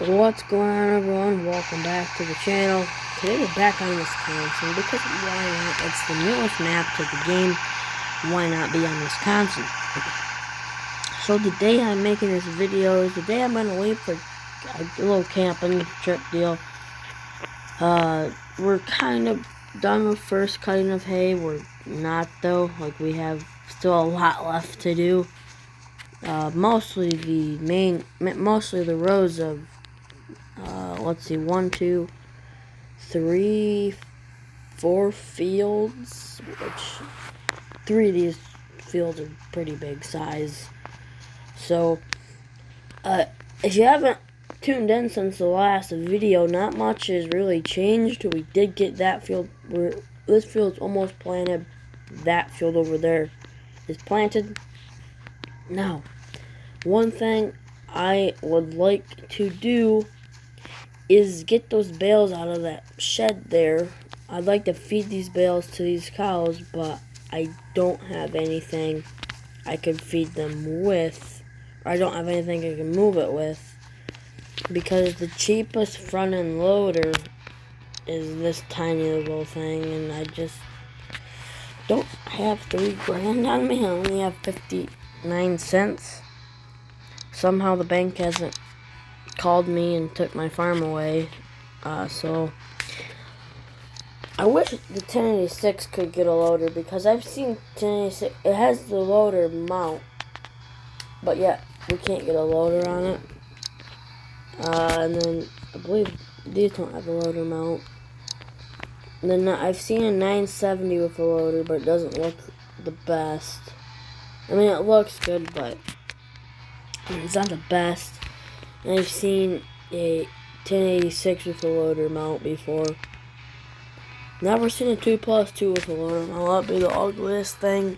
What's going on, everyone? Welcome back to the channel. Today we're back on Wisconsin because why not? It's the newest map to the game. Why not be on Wisconsin? So the day I'm making this video is the day I'm gonna leave for a little camping trip deal. We're kind of done with first cutting of hay. We're not though. Like, we have still a lot left to do. Mostly the rows of let's see, 1, 2, 3, 4 fields, which 3 of these fields are pretty big size. So, if you haven't tuned in since the last video, not much has really changed. We did get that field, this field's almost planted, that field over there is planted. Now, one thing I would like to do is get those bales out of that shed there. I'd like to feed these bales to these cows, but I don't have anything I can feed them with, or I don't have anything I can move it with, because the cheapest front end loader is this tiny little thing, and I just don't have $3 grand on me. I only have 59 cents. Somehow the bank hasn't called me and took my farm away, so I wish the 1086 could get a loader, because I've seen 1086, it has the loader mount, but yet we can't get a loader on it. And then I believe these don't have a loader mount. And then I've seen a 970 with a loader, but it doesn't look the best. I mean, it looks good, but it's not the best. And I've seen a 1086 with a loader mount before. Never seen a 2+2 with a loader mount. That'd be the ugliest thing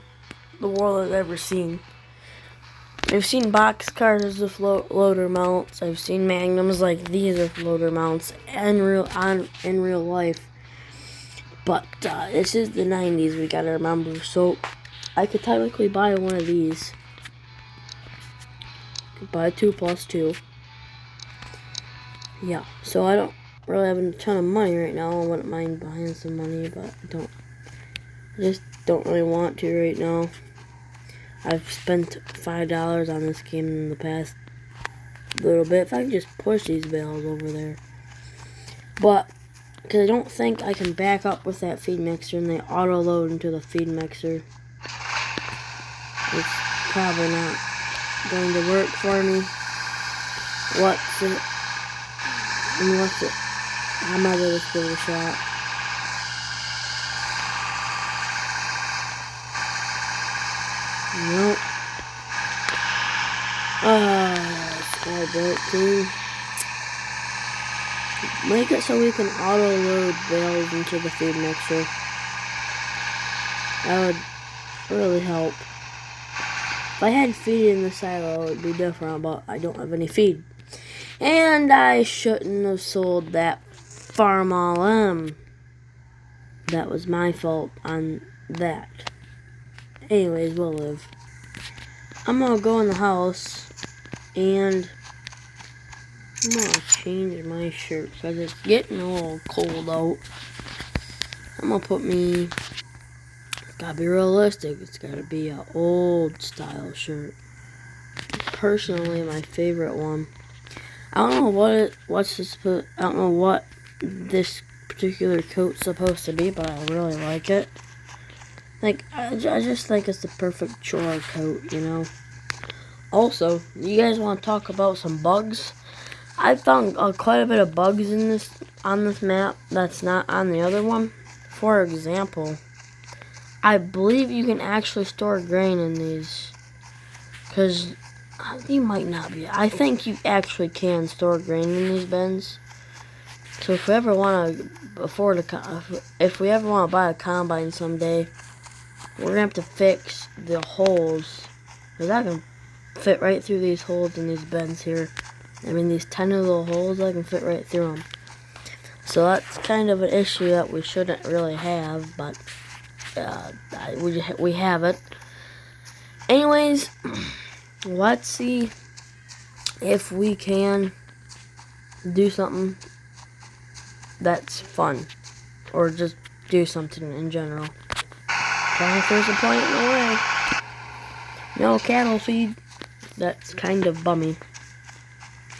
the world has ever seen. I've seen box cars with loader mounts. I've seen Magnums like these with loader mounts in real life. But this is the 90s, we gotta remember. So I could technically buy one of these. Could buy a 2+2. Yeah, so I don't really have a ton of money right now. I wouldn't mind buying some money, but I just don't really want to right now. I've spent $5 on this game in the past little bit. If I could just push these bales over there. But, because I don't think I can back up with that feed mixer, and they auto-load into the feed mixer. It's probably not going to work for me. What's it? I might as well just give it a shot. Nope. Sky broke too. Make it so we can auto-load bales into the feed mixer. That would really help. If I had feed in the silo, it would be different, but I don't have any feed. And I shouldn't have sold that Farm All M. That was my fault on that. Anyways, we'll live. I'm gonna go in the house and I'm gonna change my shirt because it's getting a little cold out. I'm gonna put me, it's gotta be realistic, it's gotta be an old style shirt. Personally, my favorite one. I don't know I don't know what this particular coat's supposed to be, but I really like it. Like, I just think it's the perfect chore coat, you know. Also, you guys want to talk about some bugs? I found quite a bit of bugs on this map that's not on the other one. For example, I believe you can actually store grain in these, because you might not be. I think you actually can store grain in these bins. So if we ever want to if we ever want to buy a combine someday, we're gonna have to fix the holes, because I can fit right through these holes in these bins here. I mean, these tiny little holes, I can fit right through them. So that's kind of an issue that we shouldn't really have, but we have it. Anyways, let's see if we can do something that's fun, or just do something in general. There's a plant in the way. No cattle feed. That's kind of bummy.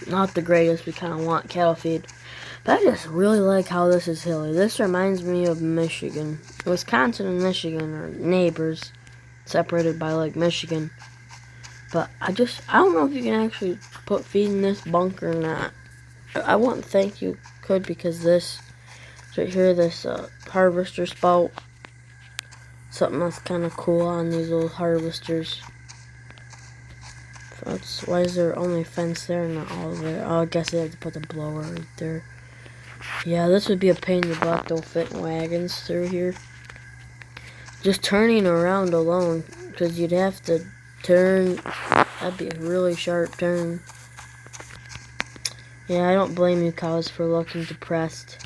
Not the greatest. We kind of want cattle feed. But I just really like how this is hilly. This reminds me of Michigan. Wisconsin and Michigan are neighbors, separated by Lake Michigan. But I don't know if you can actually put feed in this bunker or not. I wouldn't think you could, because this, right here, this harvester spout, something that's kind of cool on these little harvesters. Why is there only a fence there and not all there? Oh, I guess they have to put the blower right there. Yeah, this would be a pain in the butt, though, fitting wagons through here. Just turning around alone, because you'd have to turn. That'd be a really sharp turn. Yeah, I don't blame you cows for looking depressed.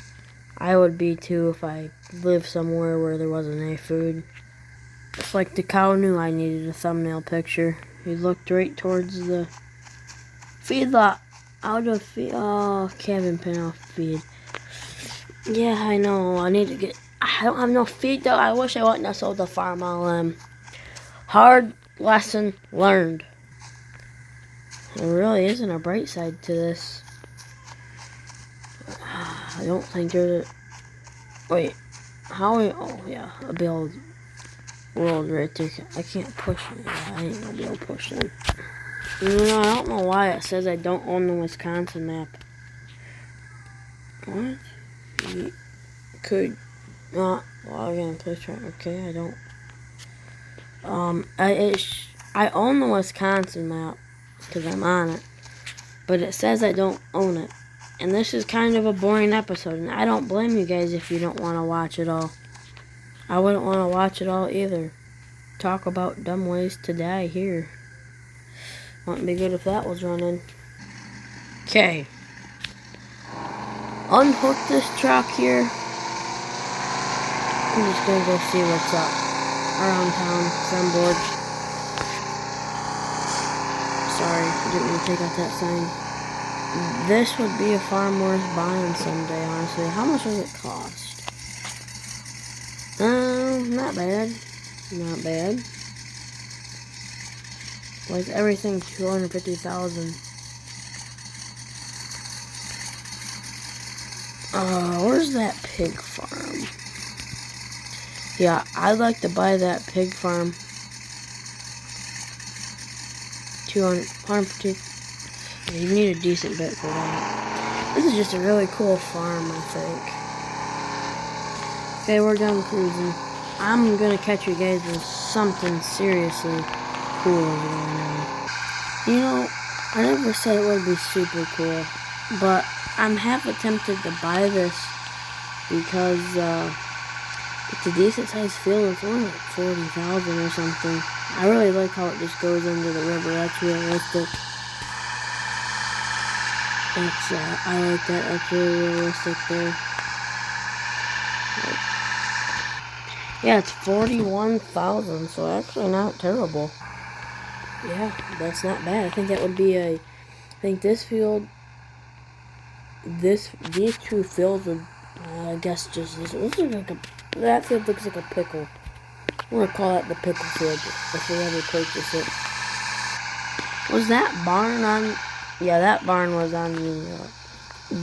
I would be too if I lived somewhere where there wasn't any food. It's like the cow knew I needed a thumbnail picture. He looked right towards the feedlot. Out of feed. Oh, cabin pen off feed. Yeah, I know. I need to get. I don't have no feed though. I wish I wouldn't have sold the farm all. Hard lesson learned. There really isn't a bright side to this. I don't think there's a. Wait. How we. Oh, yeah. A build world right there. I can't push it. Yeah, I ain't gonna be able to push them. You know, I don't know why it says I don't own the Wisconsin map. What? You could not log in. Please try. Okay, I don't. I own the Wisconsin map because I'm on it, but it says I don't own it. And this is kind of a boring episode, and I don't blame you guys if you don't want to watch it all. I wouldn't want to watch it all either. Talk about dumb ways to die here. Wouldn't be good if that was running. Okay. Unhook this truck here. I'm just gonna go see what's up around town. 'Cause I'm bored. Sorry, I didn't mean to take out that sign. This would be a farm worth buying someday, honestly. How much does it cost? Not bad. Not bad. Why is everything $250,000? Where's that pig farm? Yeah, I'd like to buy that pig farm. 250. You need a decent bit for that. This is just a really cool farm, I think. Okay, we're done cruising. I'm gonna catch you guys with something seriously cool going on. You know, I never said it would be super cool, but I'm half tempted to buy this because it's a decent sized field. It's only like 40,000 or something. I really like how it just goes into the river. That's realistic. I like that. That's really realistic there. Yeah, it's 41,000, so actually not terrible. Yeah, that's not bad. I think that would be I think this field, these two fields would, I guess just this looks like that field looks like a pickle. I'm gonna call that the pickle field if we ever purchase it. Was that barn on? Yeah, that barn was on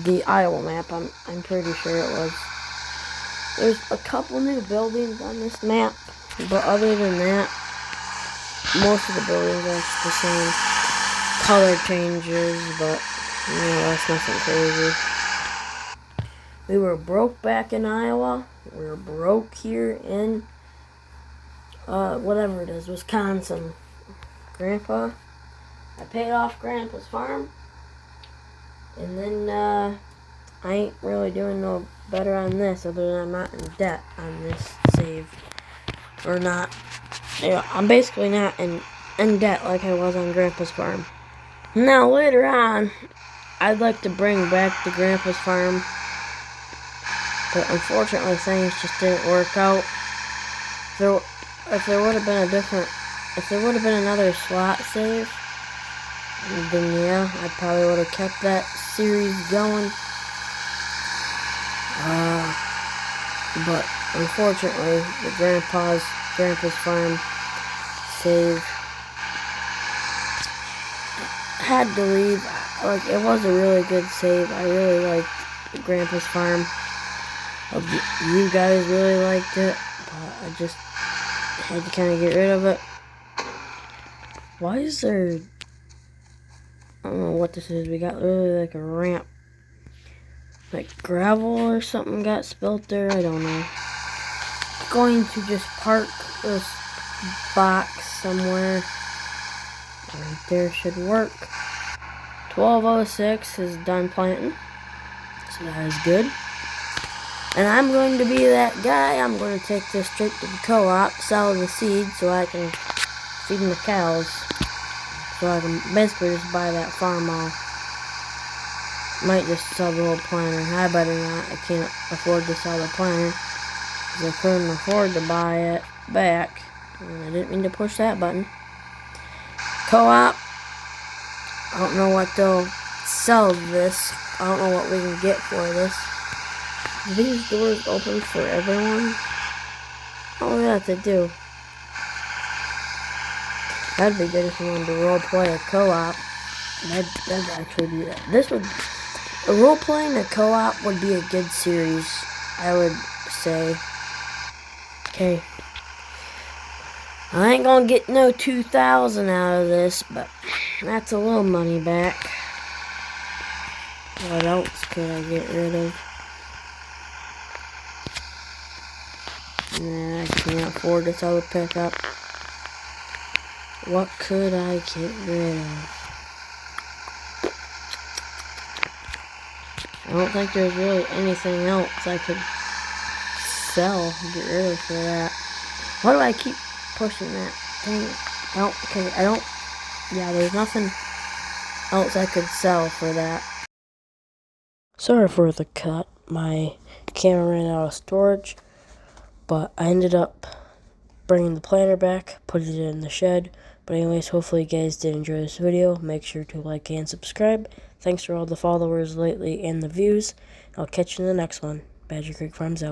the Iowa map. I'm pretty sure it was. There's a couple new buildings on this map, but other than that, most of the buildings are the same. Color changes, but you know, that's nothing crazy. We were broke back in Iowa. We were broke here in whatever it is, Wisconsin. Grandpa, I paid off Grandpa's farm, and then I ain't really doing no better on this, other than I'm not in debt on this save. Or not. Yeah, I'm basically not in debt like I was on Grandpa's farm. Now, later on, I'd like to bring back the Grandpa's farm. But unfortunately, things just didn't work out. If there would have been another slot save, then yeah, I probably would have kept that series going. But unfortunately, the Grandpa's farm save had to leave. Like, it was a really good save. I really liked Grandpa's farm. You guys really liked it, but I just had to kind of get rid of it. Why is there... I don't know what this is. We got literally like a ramp. Like gravel or something got spilt there. I don't know. Going to just park this box somewhere. Right there should work. 1206 is done planting. So that is good. And I'm going to be that guy. I'm going to take this straight to the co-op, sell the seed so I can feed the cows. So I can basically just buy that farm off. Might just sell the whole planter. I better not. I can't afford to sell the planter, because I couldn't afford to buy it back. And I didn't mean to push that button. Co-op. I don't know what they'll sell this. I don't know what we can get for this. Are these doors open for everyone? Oh yeah, they do. That'd be good if you wanted to roleplay a co-op. That'd actually be that. Roleplaying a co-op would be a good series, I would say. Okay. I ain't gonna get no 2,000 out of this, but that's a little money back. What else could I get rid of? Nah, I can't afford to sell the pickup. What could I get rid of? I don't think there's really anything else I could sell, get rid of for that. Why do I keep pushing that? Dang it. Yeah, there's nothing else I could sell for that. Sorry for the cut. My camera ran out of storage, but I ended up bringing the planter back, putting it in the shed. But anyways, hopefully you guys did enjoy this video. Make sure to like and subscribe. Thanks for all the followers lately and the views. I'll catch you in the next one. Badger Creek Farms out.